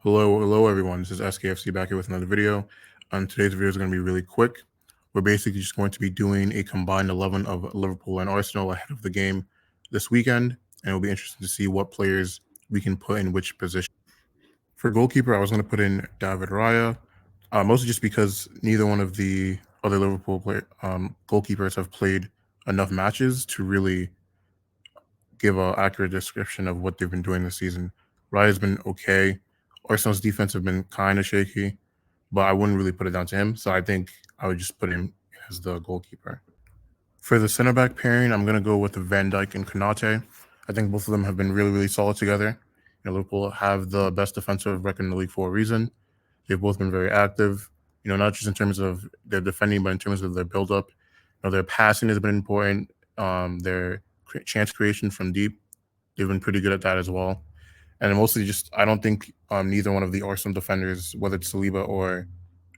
Hello everyone. This is SKFC back here with another video. Today's video is going to be really quick. We're basically just going to be doing a combined 11 of Liverpool and Arsenal ahead of the game this weekend, and it'll be interesting to see what players we can put in which position. For goalkeeper, I was going to put in David Raya, mostly just because neither one of the other goalkeepers have played enough matches to really give an accurate description of what they've been doing this season. Raya's been okay. Arsenal's defense have been kind of shaky, but I wouldn't really put it down to him. So I think I would just put him as the goalkeeper. For the center back pairing, I'm going to go with Van Dijk and Konate. I think both of them have been really solid together. Liverpool have the best defensive record in the league for a reason. They've both been very active. Not just in terms of their defending, but in terms of their build-up. Their passing has been important. Their chance creation from deep, they've been pretty good at that as well. And mostly just, I don't think neither one of the Arsenal defenders, whether it's Saliba or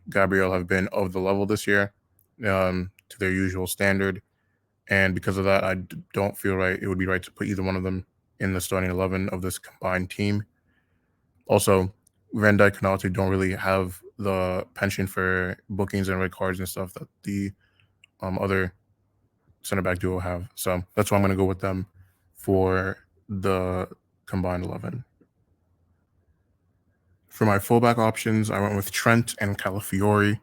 Gabriel, have been of the level this year to their usual standard. And because of that, I don't feel it would be right to put either one of them in the starting 11 of this combined team. Also, Van Dijk and Konate don't really have the penchant for bookings and red cards and stuff that the other center back duo have. So that's why I'm going to go with them for the combined 11. For my fullback options, I went with Trent and Calafiori.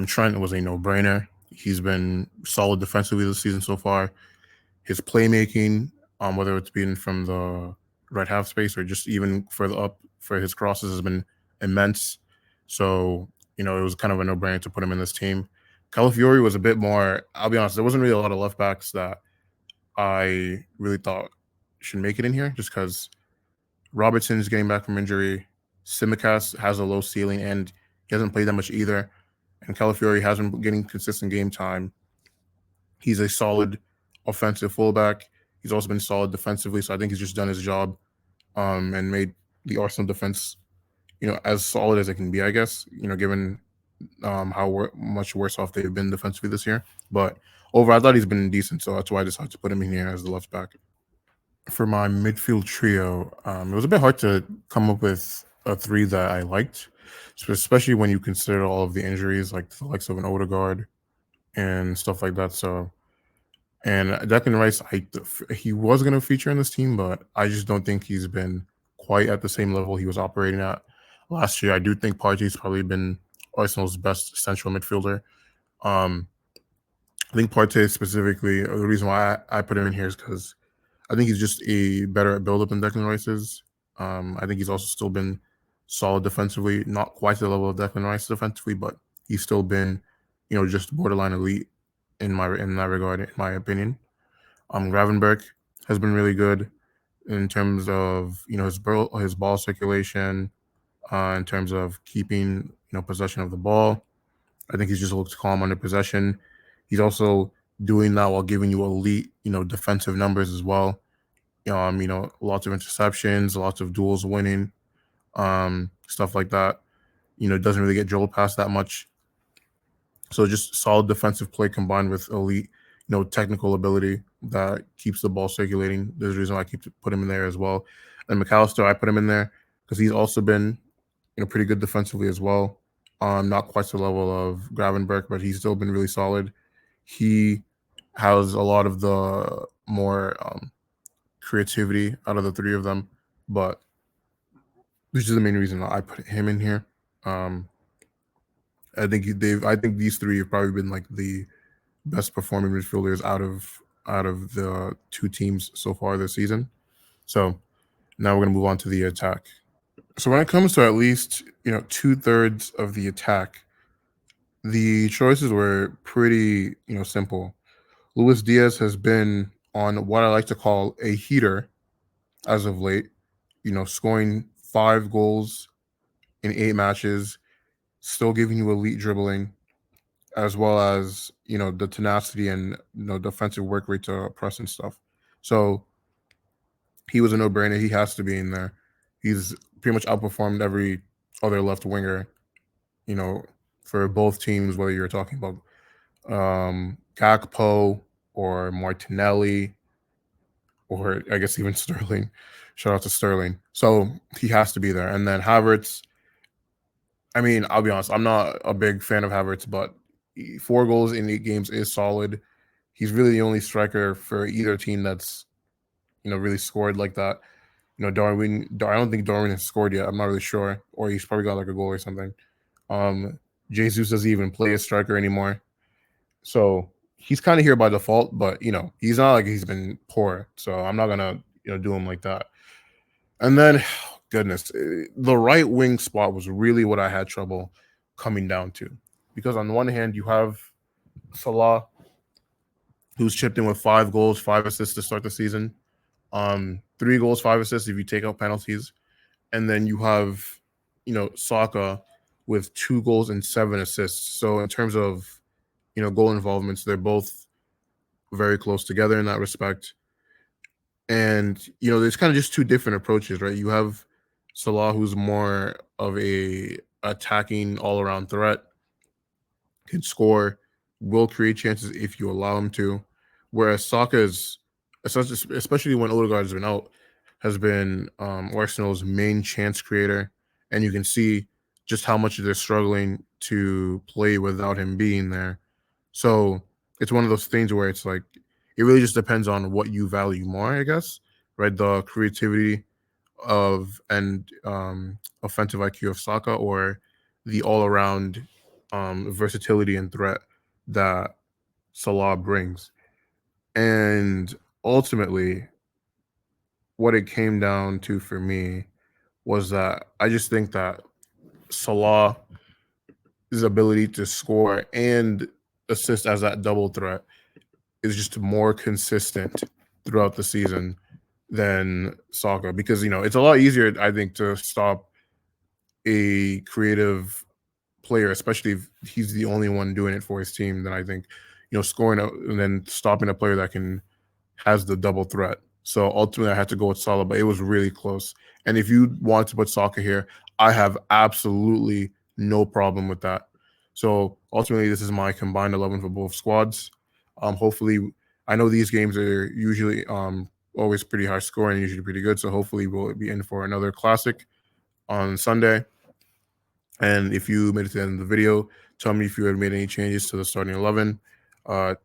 Trent was a no-brainer. He's been solid defensively this season so far. His playmaking, whether it's been from the right half space or just even further up for his crosses, has been immense. So, it was kind of a no-brainer to put him in this team. Calafiori was a bit more, I'll be honest, there wasn't really a lot of left backs that I really thought should make it in here, just because Robertson is getting back from injury. Tsimikas has a low ceiling and he hasn't played that much either. And Calafiori hasn't been getting consistent game time. He's a solid offensive fullback. He's also been solid defensively. So I think he's just done his job and made the Arsenal defense, as solid as it can be, I guess, given how much worse off they've been defensively this year. But overall, I thought he's been decent. So that's why I decided to put him in here as the left back. For my midfield trio, it was a bit hard to come up with a three that I liked, especially when you consider all of the injuries, like the likes of an Odegaard and stuff like that. So, and Declan Rice, he was going to feature in this team, but I just don't think he's been quite at the same level he was operating at last year. I do think Partey's probably been Arsenal's best central midfielder. I think Partey specifically, the reason why I put him in here is because I think he's just a better at build-up than Declan Rice is. I think he's also still been solid defensively, not quite to the level of Declan Rice defensively, but he's still been, just borderline elite in that regard, in my opinion. Gravenberch has been really good in terms of his ball circulation, in terms of keeping possession of the ball. I think he's just looks calm under possession. He's also doing that while giving you elite, defensive numbers as well. Lots of interceptions, lots of duels winning, stuff like that. Doesn't really get drilled past that much. So just solid defensive play combined with elite, technical ability that keeps the ball circulating. There's a reason why I put him in there as well. And McAllister, I put him in there because he's also been, pretty good defensively as well. Not quite to the level of Gravenberch, but he's still been really solid. He has a lot of the more creativity out of the three of them, but this is the main reason I put him in here. I think these three have probably been like the best performing midfielders out of the two teams so far this season. So now we're gonna move on to the attack. So when it comes to at least 2/3 of the attack, the choices were pretty simple. Luis Diaz has been on what I like to call a heater as of late, scoring 5 goals in 8 matches, still giving you elite dribbling, as well as, the tenacity and, defensive work rate to press and stuff. So he was a no-brainer. He has to be in there. He's pretty much outperformed every other left winger, for both teams, whether you're talking about Gakpo or Martinelli, or I guess even Sterling. Shout out to Sterling. So he has to be there. And then Havertz, I mean, I'll be honest, I'm not a big fan of Havertz, but 4 goals in 8 games is solid. He's really the only striker for either team that's really scored like that. I don't think Darwin has scored yet. I'm not really sure, or he's probably got like a goal or something. Jesus doesn't even play as striker anymore, so he's kind of here by default. But he's not like he's been poor, so I'm not gonna do him like that. And then, goodness, the right wing spot was really what I had trouble coming down to, because on the one hand you have Salah, who's chipped in with 5 goals, 5 assists to start the season. 3 goals, 5 assists if you take out penalties. And then you have, Saka with 2 goals and 7 assists. So in terms of, goal involvements, they're both very close together in that respect. And, there's kind of just two different approaches, right? You have Salah, who's more of a attacking all-around threat, can score, will create chances if you allow him to. Whereas Saka is, especially when Odegaard's been out, has been Arsenal's main chance creator, and you can see just how much they're struggling to play without him being there. So it's one of those things where it's like it really just depends on what you value more, I guess, right? The creativity of and offensive IQ of Saka, or the all-around versatility and threat that Salah brings. And ultimately, what it came down to for me was that I just think that Salah's ability to score and assist as that double threat is just more consistent throughout the season than Saka, because it's a lot easier, I think, to stop a creative player, especially if he's the only one doing it for his team, than I think scoring and then stopping a player that has the double threat. So ultimately, I had to go with Salah, but it was really close. And if you want to put Saka here, I have absolutely no problem with that. So ultimately, this is my combined 11 for both squads. Hopefully, I know these games are usually always pretty high scoring, usually pretty good. So hopefully, we'll be in for another classic on Sunday. And if you made it to the end of the video, tell me if you had made any changes to the starting 11.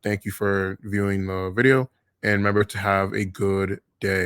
Thank you for viewing the video, and remember to have a good day.